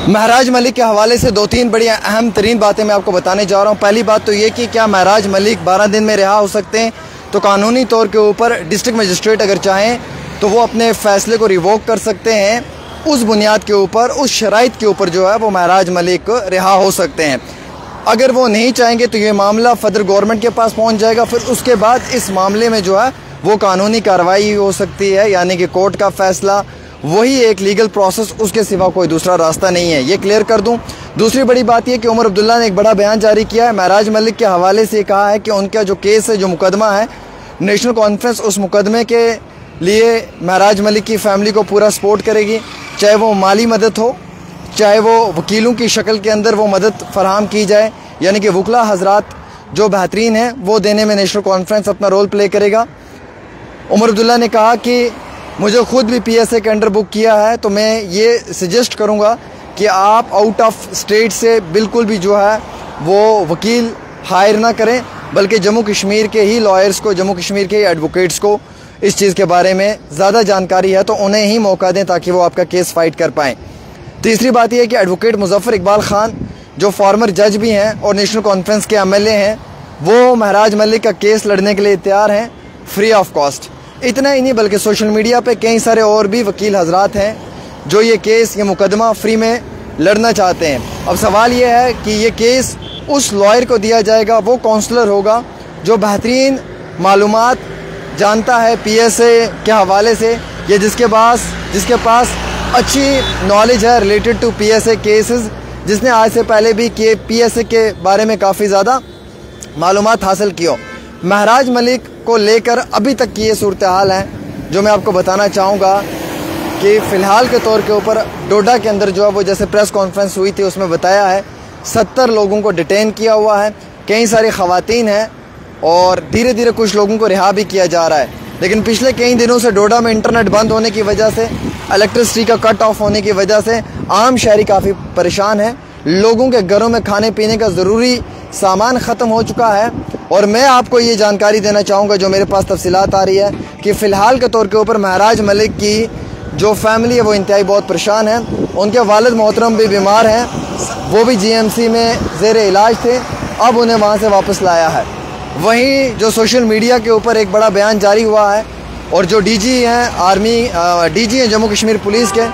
महराज मलिक के हवाले से दो तीन बड़ी अहम तरीन बातें मैं आपको बताने जा रहा हूँ। पहली बात तो ये कि क्या महराज मलिक 12 दिन में रिहा हो सकते हैं? तो कानूनी तौर के ऊपर डिस्ट्रिक्ट मजिस्ट्रेट अगर चाहें तो वो अपने फ़ैसले को रिवोक कर सकते हैं। उस बुनियाद के ऊपर, उस शराइत के ऊपर जो है वो महराज मलिक रिहा हो सकते हैं। अगर वो नहीं चाहेंगे तो ये मामला फदर गवर्नमेंट के पास पहुँच जाएगा। फिर उसके बाद इस मामले में जो है वो कानूनी कार्रवाई हो सकती है, यानी कि कोर्ट का फ़ैसला, वही एक लीगल प्रोसेस, उसके सिवा कोई दूसरा रास्ता नहीं है। ये क्लियर कर दूं। दूसरी बड़ी बात यह कि उमर अब्दुल्ला ने एक बड़ा बयान जारी किया है। महराज मलिक के हवाले से कहा है कि उनका जो केस है, जो मुकदमा है, नेशनल कॉन्फ्रेंस उस मुकदमे के लिए महराज मलिक की फ़ैमिली को पूरा सपोर्ट करेगी, चाहे वो माली मदद हो, चाहे वो वकीलों की शक्ल के अंदर वो मदद फराहम की जाए, यानी कि वकला हजरात जो बेहतरीन हैं वो देने में नेशनल कॉन्फ्रेंस अपना रोल प्ले करेगा। उमर अब्दुल्ला ने कहा कि मुझे खुद भी PSA के अंडर बुक किया है, तो मैं ये सजेस्ट करूँगा कि आप आउट ऑफ स्टेट से बिल्कुल भी जो है वो वकील हायर ना करें, बल्कि जम्मू कश्मीर के ही लॉयर्स को, जम्मू कश्मीर के ही एडवोकेट्स को इस चीज़ के बारे में ज़्यादा जानकारी है तो उन्हें ही मौका दें ताकि वो आपका केस फाइट कर पाएँ। तीसरी बात यह है कि एडवोकेट मुजफ्फर इकबाल ख़ान जो फॉर्मर जज भी हैं और नेशनल कॉन्फ्रेंस के MLA हैं, वो महराज मलिक का केस लड़ने के लिए तैयार हैं फ्री ऑफ कॉस्ट। इतना ही नहीं बल्कि सोशल मीडिया पे कई सारे और भी वकील हजरात हैं जो ये केस, ये मुकदमा फ्री में लड़ना चाहते हैं। अब सवाल ये है कि ये केस उस लॉयर को दिया जाएगा, वो काउंसलर होगा जो बेहतरीन मालूमात जानता है PSA के हवाले से, या जिसके पास अच्छी नॉलेज है रिलेटेड टू PSA केसेस, जिसने आज से पहले भी PSA के बारे में काफ़ी ज़्यादा मालूमात हासिल की हो। महराज मलिक को लेकर अभी तक की ये सूरत हाल है जो मैं आपको बताना चाहूँगा कि फ़िलहाल के तौर के ऊपर डोडा के अंदर जो है वो, जैसे प्रेस कॉन्फ्रेंस हुई थी उसमें बताया है 70 लोगों को डिटेन किया हुआ है, कई सारी ख़वातीन हैं और धीरे धीरे कुछ लोगों को रिहा भी किया जा रहा है। लेकिन पिछले कई दिनों से डोडा में इंटरनेट बंद होने की वजह से, इलेक्ट्रिसिटी का कट ऑफ होने की वजह से आम शहरी काफ़ी परेशान है। लोगों के घरों में खाने पीने का ज़रूरी सामान ख़त्म हो चुका है। और मैं आपको ये जानकारी देना चाहूँगा, जो मेरे पास तफसीलात आ रही है, कि फ़िलहाल के तौर के ऊपर महराज मलिक की जो फैमिली है वो इंतहाई बहुत परेशान है। उनके वालिद मोहतरम भी बीमार हैं, वो भी GMC में ज़ेर इलाज थे, अब उन्हें वहाँ से वापस लाया है। वहीं जो सोशल मीडिया के ऊपर एक बड़ा बयान जारी हुआ है और जो DG हैं, DG हैं जम्मू कश्मीर पुलिस के,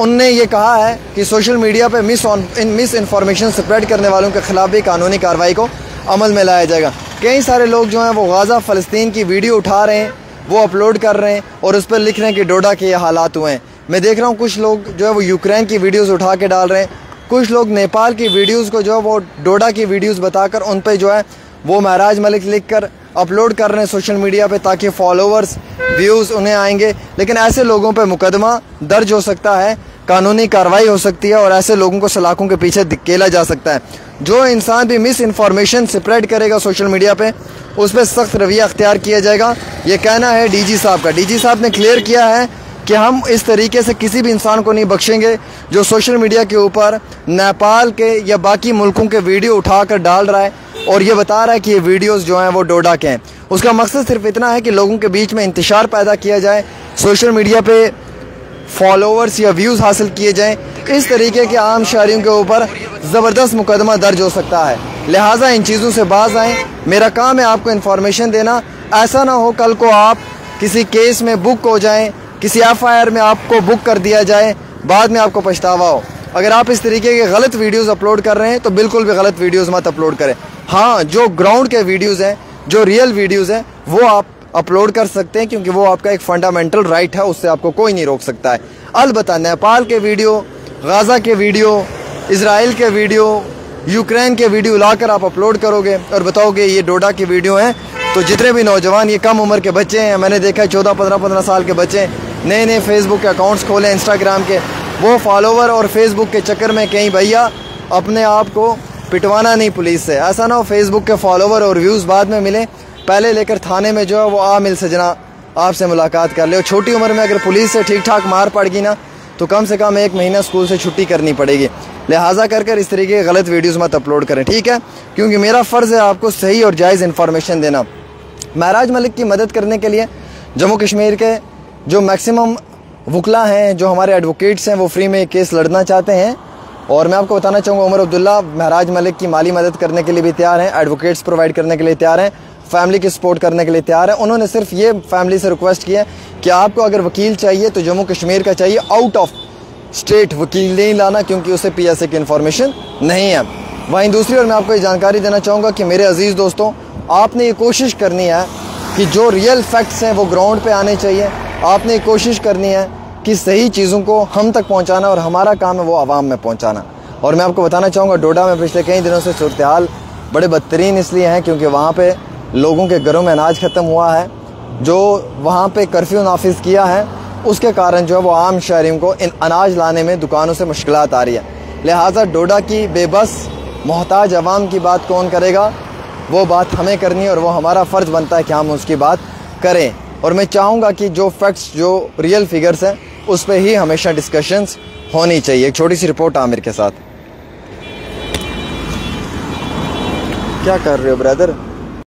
उनने ये कहा है कि सोशल मीडिया पे मिस इन्फॉर्मेशन स्प्रेड करने वालों के ख़िलाफ़ भी कानूनी कार्रवाई को अमल में लाया जाएगा। कई सारे लोग जो हैं वो गाज़ा फ़लस्तीन की वीडियो उठा रहे हैं, वो अपलोड कर रहे हैं और उस पर लिख रहे हैं कि डोडा के ये हालात हुए हैं। मैं देख रहा हूँ कुछ लोग जो है वो यूक्रेन की वीडियोज़ उठा के डाल रहे हैं, कुछ लोग नेपाल की वीडियोज़ को जो है वो डोडा की वीडियोज़ बताकर उन पर जो है वो महराज मलिक लिख कर अपलोड कर रहे हैं सोशल मीडिया पे, ताकि फॉलोवर्स, व्यूज़ उन्हें आएंगे। लेकिन ऐसे लोगों पे मुकदमा दर्ज हो सकता है, कानूनी कार्रवाई हो सकती है और ऐसे लोगों को सलाखों के पीछे धकेला जा सकता है। जो इंसान भी मिस इन्फॉर्मेशन स्प्रेड करेगा सोशल मीडिया पे, उस पर सख्त रवैया अख्तियार किया जाएगा। ये कहना है DG साहब का। DG साहब ने क्लियर किया है कि हम इस तरीके से किसी भी इंसान को नहीं बख्शेंगे जो सोशल मीडिया के ऊपर नेपाल के या बाकी मुल्कों के वीडियो उठाकर डाल रहा है और ये बता रहा है कि ये वीडियोस जो हैं वो डोडा के हैं। उसका मकसद सिर्फ इतना है कि लोगों के बीच में इंतशार पैदा किया जाए, सोशल मीडिया पे फॉलोवर्स या व्यूज़ हासिल किए जाएं। इस तरीके के आम शहरियों के ऊपर ज़बरदस्त मुकदमा दर्ज हो सकता है। लिहाजा इन चीज़ों से बाज आएँ। मेरा काम है आपको इन्फॉर्मेशन देना। ऐसा ना हो कल को आप किसी केस में बुक हो जाएं, किसी FIR में आपको बुक कर दिया जाए, बाद में आपको पछतावा हो। अगर आप इस तरीके के गलत वीडियोज़ अपलोड कर रहे हैं तो बिल्कुल भी गलत वीडियोज़ मत अपलोड करें। हाँ, जो ग्राउंड के वीडियोज़ हैं, जो रियल वीडियोज़ हैं, वो आप अपलोड कर सकते हैं, क्योंकि वो आपका एक फंडामेंटल राइट है, उससे आपको कोई नहीं रोक सकता है। अलबत्ता नेपाल के वीडियो, गाज़ा के वीडियो, इजराइल के वीडियो, यूक्रेन के वीडियो लाकर आप अपलोड करोगे और बताओगे ये डोडा की वीडियो हैं, तो जितने भी नौजवान, ये कम उम्र के बच्चे हैं, मैंने देखा है 14-15 साल के बच्चे नए फेसबुक के अकाउंट्स खोले, इंस्टाग्राम के, वो फॉलोवर और फेसबुक के चक्कर में कहीं भैया अपने आप को पिटवाना नहीं पुलिस से। ऐसा ना हो फेसबुक के फॉलोवर और व्यूज़ बाद में मिले, पहले लेकर थाने में जो है वो मिल सजना आपसे मुलाकात कर ले। और छोटी उम्र में अगर पुलिस से ठीक ठाक मार पड़ गई ना, तो कम से कम 1 महीना स्कूल से छुट्टी करनी पड़ेगी। लिहाजा कर इस तरीके के गलत वीडियोज़ मत अपलोड करें, ठीक है? क्योंकि मेरा फ़र्ज़ है आपको सही और जायज़ इन्फॉर्मेशन देना। महराज मलिक की मदद करने के लिए जम्मू कश्मीर के जो मैक्सिमम वकला हैं, जो हमारे एडवोकेट्स हैं, वो फ्री में केस लड़ना चाहते हैं। और मैं आपको बताना चाहूँगा उमर अब्दुल्ला महराज मलिक की माली मदद करने के लिए भी तैयार हैं, एडवोकेट्स प्रोवाइड करने के लिए तैयार हैं, फैमिली की सपोर्ट करने के लिए तैयार हैं। उन्होंने सिर्फ ये फैमिली से रिक्वेस्ट किया कि आपको अगर वकील चाहिए तो जम्मू कश्मीर का चाहिए, आउट ऑफ स्टेट वकील नहीं लाना, क्योंकि उसे PSA की इन्फॉर्मेशन नहीं है। वहीं दूसरी ओर मैं आपको ये जानकारी देना चाहूँगा कि मेरे अजीज़ दोस्तों, आपने ये कोशिश करनी है कि जो रियल फैक्ट्स हैं वो ग्राउंड पे आने चाहिए। आपने कोशिश करनी है कि सही चीज़ों को हम तक पहुंचाना, और हमारा काम है वो आवाम में पहुंचाना। और मैं आपको बताना चाहूँगा डोडा में पिछले कई दिनों से सूरत हाल बड़े बदतरीन इसलिए हैं क्योंकि वहाँ पे लोगों के घरों में अनाज ख़त्म हुआ है। जो वहाँ पे कर्फ्यू नाफिज किया है उसके कारण जो है वो आम शहरियों को इन अनाज लाने में दुकानों से मुश्किलात आ रही है। लिहाजा डोडा की बेबस मोहताज अवाम की बात कौन करेगा, वो बात हमें करनी है और वो हमारा फ़र्ज़ बनता है कि हम उसकी बात करें। और मैं चाहूँगा कि जो फैक्ट्स, जो रियल फिगर्स हैं, उस पर ही हमेशा डिस्कशंस होनी चाहिए। एक छोटी सी रिपोर्ट आमिर के साथ। क्या कर रहे हो ब्रदर?